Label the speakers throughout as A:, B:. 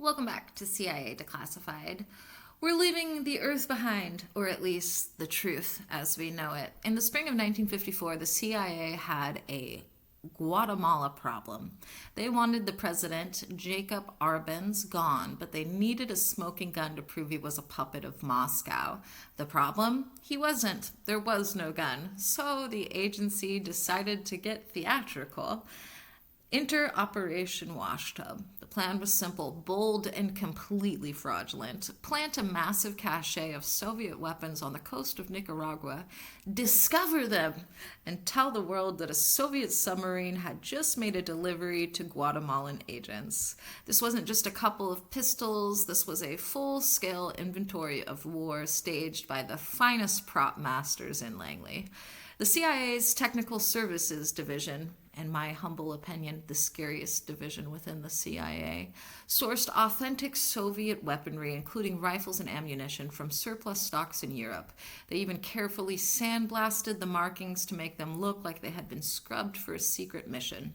A: Welcome back to CIA Declassified. We're leaving the Earth behind, or at least the truth as we know it. In the spring of 1954, the CIA had a Guatemala problem. They wanted the president, Jacob Arbenz, gone, but they needed a smoking gun to prove he was a puppet of Moscow. The problem? He wasn't. There was no gun. So the agency decided to get theatrical. Enter Operation WASHTUB. The plan was simple, bold, and completely fraudulent. Plant a massive cache of Soviet weapons on the coast of Nicaragua, discover them, and tell the world that a Soviet submarine had just made a delivery to Guatemalan agents. This wasn't just a couple of pistols, this was a full-scale inventory of war staged by the finest prop masters in Langley. The CIA's Technical Services Division, in my humble opinion, the scariest division within the CIA, sourced authentic Soviet weaponry, including rifles and ammunition, from surplus stocks in Europe. They even carefully sandblasted the markings to make them look like they had been scrubbed for a secret mission.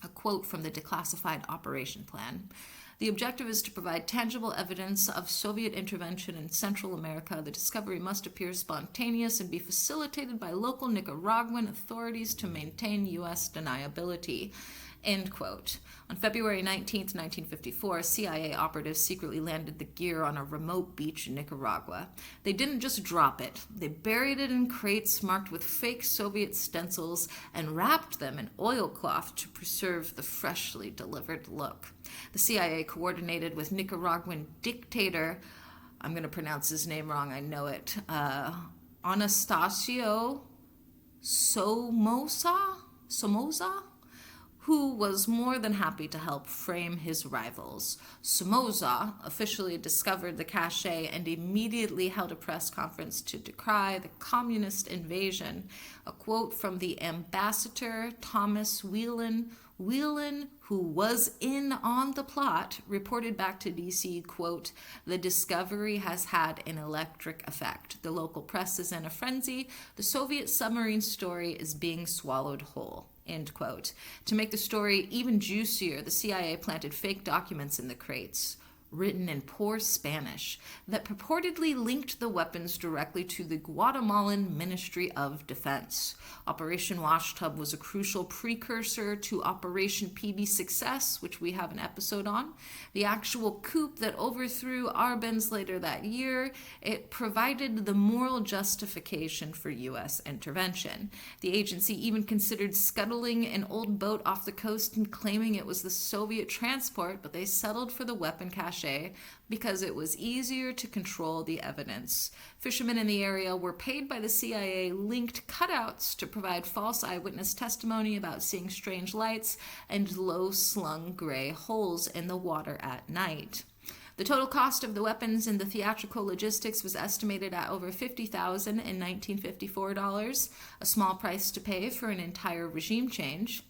A: A quote from the Declassified Operation Plan. The objective is to provide tangible evidence of Soviet intervention in Central America. The discovery must appear spontaneous and be facilitated by local Nicaraguan authorities to maintain U.S. deniability. End quote. On February 19, 1954, CIA operatives secretly landed the gear on a remote beach in Nicaragua. They didn't just drop it. They buried it in crates marked with fake Soviet stencils and wrapped them in oilcloth to preserve the freshly delivered look. The CIA coordinated with Nicaraguan dictator, I'm going to pronounce his name wrong, I know it, Anastasio Somoza, who was more than happy to help frame his rivals. Somoza officially discovered the cache and immediately held a press conference to decry the communist invasion. A quote from the ambassador, Thomas Whelan, who was in on the plot, reported back to D.C., quote, "The discovery has had an electric effect. The local press is in a frenzy. The Soviet submarine story is being swallowed whole." End quote. To make the story even juicier, the CIA planted fake documents in the crates, written in poor Spanish, that purportedly linked the weapons directly to the Guatemalan Ministry of Defense. Operation WASHTUB was a crucial precursor to Operation PB Success, which we have an episode on. The actual coup that overthrew Arbenz later that year, it provided the moral justification for U.S. intervention. The agency even considered scuttling an old boat off the coast and claiming it was the Soviet transport, but they settled for the weapon cache because it was easier to control the evidence. Fishermen in the area were paid by the CIA linked cutouts to provide false eyewitness testimony about seeing strange lights and low-slung gray holes in the water at night. The total cost of the weapons and the theatrical logistics was estimated at over $50,000 in 1954 dollars, a small price to pay for an entire regime change.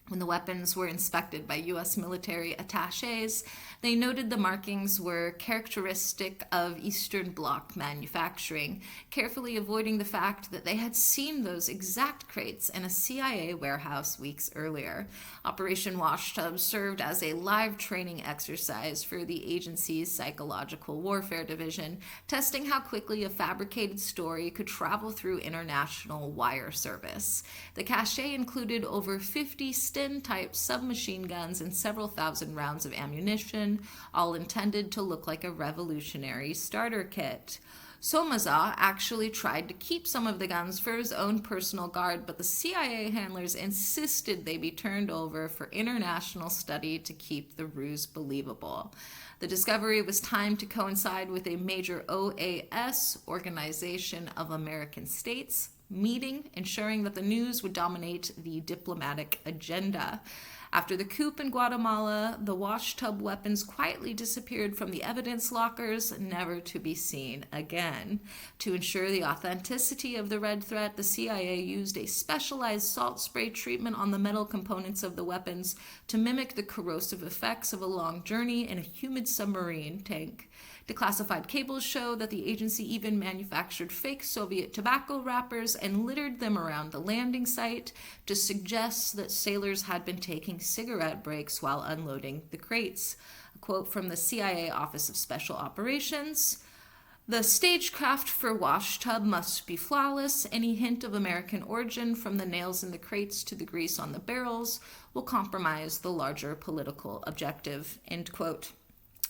A: When the weapons were inspected by U.S. military attachés, they noted the markings were characteristic of Eastern Bloc manufacturing, carefully avoiding the fact that they had seen those exact crates in a CIA warehouse weeks earlier. Operation WASHTUB served as a live training exercise for the agency's Psychological Warfare Division, testing how quickly a fabricated story could travel through international wire service. The cache included over 50 Sten-type submachine guns and several thousand rounds of ammunition, all intended to look like a revolutionary starter kit. Somoza actually tried to keep some of the guns for his own personal guard, but the CIA handlers insisted they be turned over for international study to keep the ruse believable. The discovery was timed to coincide with a major OAS, Organization of American States, meeting, ensuring that the news would dominate the diplomatic agenda. After the coup in Guatemala, the WASHTUB weapons quietly disappeared from the evidence lockers, never to be seen again. To ensure the authenticity of the red threat, the CIA used a specialized salt spray treatment on the metal components of the weapons to mimic the corrosive effects of a long journey in a humid submarine tank. Declassified cables show that the agency even manufactured fake Soviet tobacco wrappers and littered them around the landing site to suggest that sailors had been taking cigarette breaks while unloading the crates. quote from the CIA Office of Special Operations: "The stagecraft for WASHTUB must be flawless. Any hint of American origin, from the nails in the crates to the grease on the barrels, will compromise the larger political objective," end quote.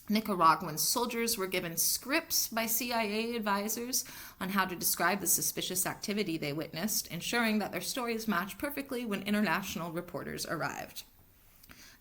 A: Nicaraguan soldiers were given scripts by CIA advisors on how to describe the suspicious activity they witnessed, ensuring that their stories matched perfectly when international reporters arrived.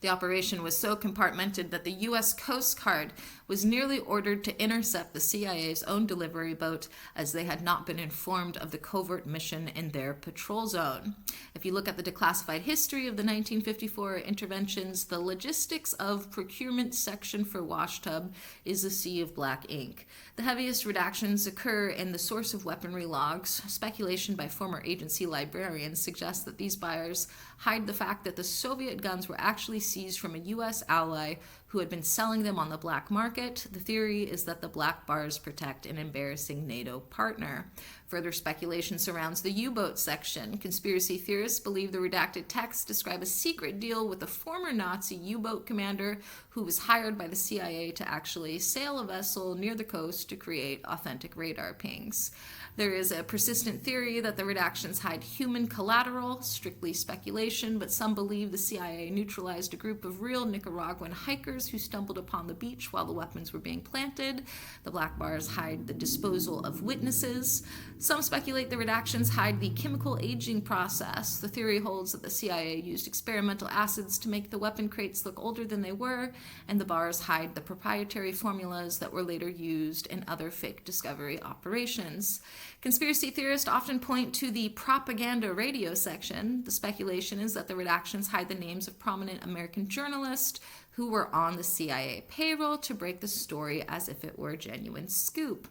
A: The operation was so compartmented that the U.S. Coast Guard was nearly ordered to intercept the CIA's own delivery boat, as they had not been informed of the covert mission in their patrol zone. If you look at the declassified history of the 1954 interventions, the logistics of procurement section for WASHTUB is a sea of black ink. The heaviest redactions occur in the source of weaponry logs. Speculation by former agency librarians suggests that these buyers hide the fact that the Soviet guns were actually seized from a U.S. ally who had been selling them on the black market. The theory is that the black bars protect an embarrassing NATO partner. Further speculation surrounds the U-boat section. Conspiracy theorists believe the redacted texts describe a secret deal with a former Nazi U-boat commander who was hired by the CIA to actually sail a vessel near the coast to create authentic radar pings. There is a persistent theory that the redactions hide human collateral, strictly speculation, but some believe the CIA neutralized a group of real Nicaraguan hikers who stumbled upon the beach while the weapons were being planted. The black bars hide the disposal of witnesses. Some speculate the redactions hide the chemical aging process. The theory holds that the CIA used experimental acids to make the weapon crates look older than they were, and the bars hide the proprietary formulas that were later used in other fake discovery operations. Conspiracy theorists often point to the propaganda radio section. The speculation is that the redactions hide the names of prominent American journalists who were on the CIA payroll to break the story as if it were a genuine scoop.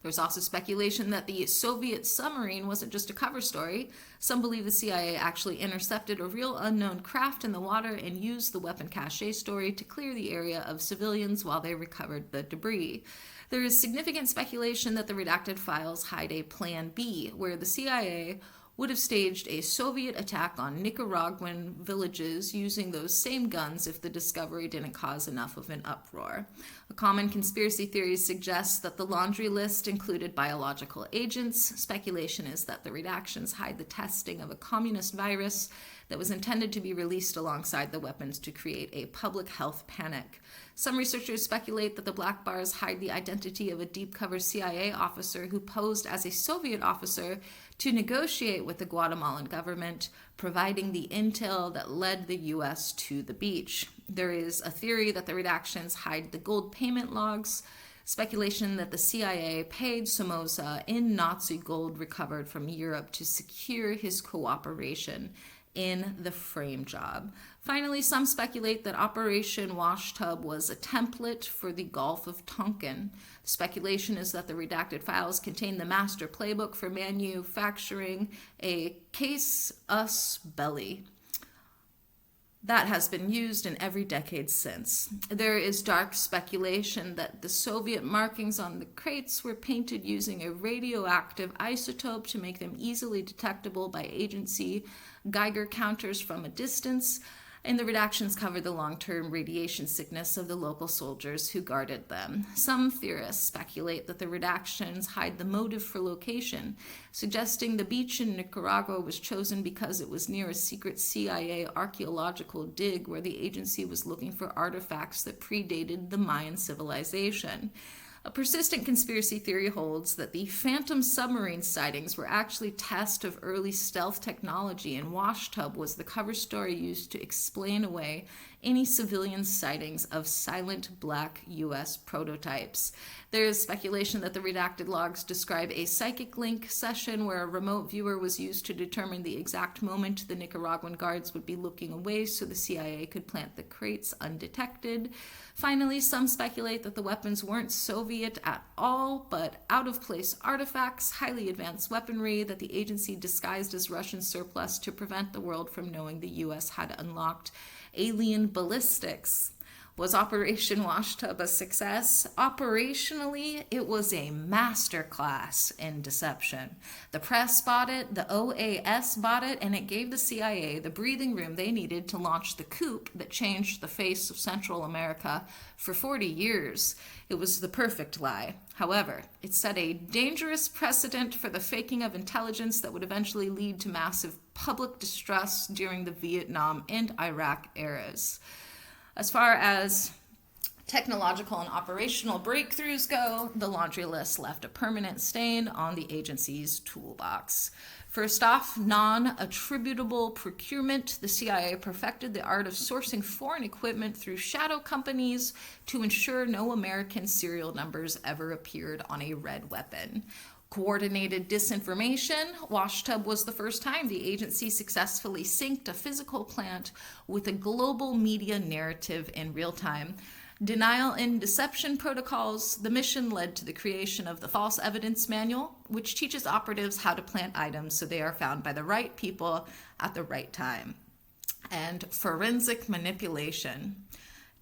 A: There's also speculation that the Soviet submarine wasn't just a cover story. Some believe the CIA actually intercepted a real unknown craft in the water and used the weapon cache story to clear the area of civilians while they recovered the debris. There is significant speculation that the redacted files hide a Plan B, where the CIA would have staged a Soviet attack on Nicaraguan villages using those same guns if the discovery didn't cause enough of an uproar. A common conspiracy theory suggests that the laundry list included biological agents. Speculation is that the redactions hide the testing of a communist virus that was intended to be released alongside the weapons to create a public health panic. Some researchers speculate that the black bars hide the identity of a deep-cover CIA officer who posed as a Soviet officer to negotiate with the Guatemalan government, providing the intel that led the U.S. to the beach. There is a theory that the redactions hide the gold payment logs. Speculation that the CIA paid Somoza in Nazi gold recovered from Europe to secure his cooperation in the frame job. Finally, some speculate that Operation WASHTUB was a template for the Gulf of Tonkin. Speculation is that the redacted files contain the master playbook for manufacturing a casus belli that has been used in every decade since. There is dark speculation that the Soviet markings on the crates were painted using a radioactive isotope to make them easily detectable by agency Geiger counters from a distance, and the redactions covered the long-term radiation sickness of the local soldiers who guarded them. Some theorists speculate that the redactions hide the motive for location, suggesting the beach in Nicaragua was chosen because it was near a secret CIA archaeological dig where the agency was looking for artifacts that predated the Mayan civilization. A persistent conspiracy theory holds that the phantom submarine sightings were actually tests of early stealth technology, and WASHTUB was the cover story used to explain away any civilian sightings of silent black U.S. prototypes. There is speculation that the redacted logs describe a psychic link session where a remote viewer was used to determine the exact moment the Nicaraguan guards would be looking away so the CIA could plant the crates undetected. Finally, some speculate that the weapons weren't Soviet at all, but out-of-place artifacts, highly advanced weaponry that the agency disguised as Russian surplus to prevent the world from knowing the U.S. had unlocked alien ballistics. Was Operation WASHTUB a success? Operationally, it was a masterclass in deception. The press bought it, the OAS bought it, and it gave the CIA the breathing room they needed to launch the coup that changed the face of Central America for 40 years. It was the perfect lie. However, it set a dangerous precedent for the faking of intelligence that would eventually lead to massive public distrust during the Vietnam and Iraq eras. As far as technological and operational breakthroughs go, the laundry list left a permanent stain on the agency's toolbox. First off, non-attributable procurement. The CIA perfected the art of sourcing foreign equipment through shadow companies to ensure no American serial numbers ever appeared on a red weapon. Coordinated disinformation. WASHTUB was the first time the agency successfully synced a physical plant with a global media narrative in real time. Denial and deception protocols. The mission led to the creation of the False Evidence Manual, which teaches operatives how to plant items so they are found by the right people at the right time. And forensic manipulation.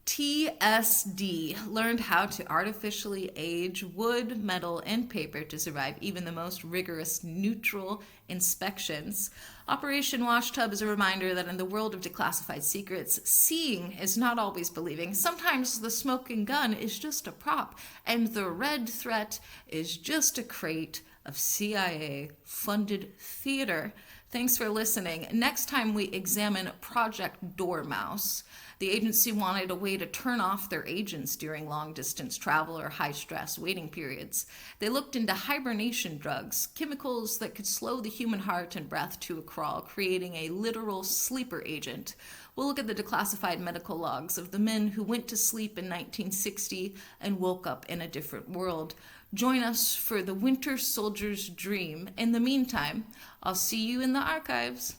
A: TSD learned how to artificially age wood, metal, and paper to survive even the most rigorous neutral inspections. Operation WASHTUB is a reminder that in the world of declassified secrets, seeing is not always believing. Sometimes the smoking gun is just a prop, and the red threat is just a crate of CIA-funded theater. Thanks for listening. Next time we examine Project Dormouse. The agency wanted a way to turn off their agents during long-distance travel or high-stress waiting periods. They looked into hibernation drugs, chemicals that could slow the human heart and breath to a crawl, creating a literal sleeper agent. We'll look at the declassified medical logs of the men who went to sleep in 1960 and woke up in a different world. Join us for the Winter Soldier's Dream. In the meantime, I'll see you in the archives.